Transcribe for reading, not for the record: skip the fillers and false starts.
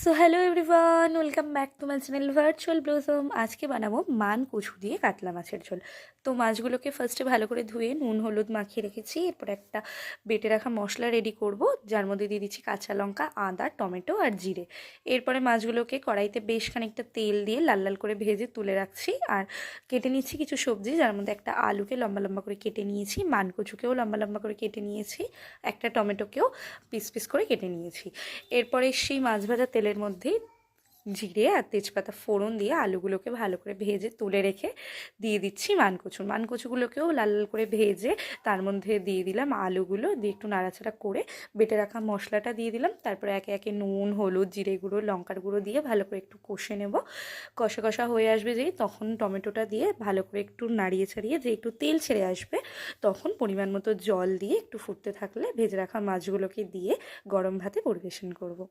So hello everyone, welcome back to my channel virtual blossom. আজকে বানাবো মান কচু দিয়ে কাতলা মাছের ঝোল। তো মাছগুলোকে ফার্স্টে ভালো করে ধুয়ে নুন হলুদ মাখিয়ে রেখেছি। এরপর একটা বেটে রাখা মশলা রেডি করব, যার মধ্যে দিয়ে দিচ্ছি কাঁচা লঙ্কা, আদা, টমেটো আর জিরে। এরপরে মাছগুলোকে কড়াইতে বেশ খানিকটা তেল দিয়ে লাল লাল করে ভেজে তুলে রাখছি। আর কেটে নিচ্ছি কিছু সবজি, যার মধ্যে একটা আলুকে লম্বা লম্বা করে কেটে নিয়েছি, মান কচুকেও লম্বা লম্বা করে কেটে নিয়েছি, একটা টমেটোকেও পিস পিস করে কেটে নিয়েছি। এরপরে সেই মাছ ভাজা তেলের মধ্যে জিরে আর তেজপাতা ফোড়ন দিয়ে আলুগুলোকে ভালো করে ভেজে তুলে রেখে দিয়ে দিচ্ছি মানকচুগুলোকেও লাল লাল করে ভেজে তার মধ্যে দিয়ে দিলাম আলুগুলো, দিয়ে একটু নাড়াচাড়া করে বেটে রাখা মশলাটা দিয়ে দিলাম। তারপরে একে একে নুন হলুদ জিরে গুঁড়ো লঙ্কার গুঁড়ো দিয়ে ভালো করে একটু কষে নেব। কষা কষা হয়ে আসবে যেই, তখন টমেটোটা দিয়ে ভালো করে একটু নাড়িয়ে ছাড়িয়ে যে একটু তেল ছেড়ে আসবে, তখন পরিমাণ মতো জল দিয়ে একটু ফুটতে থাকলে ভেজে রাখা মাছগুলোকে দিয়ে গরম ভাতে পরিবেশন করব।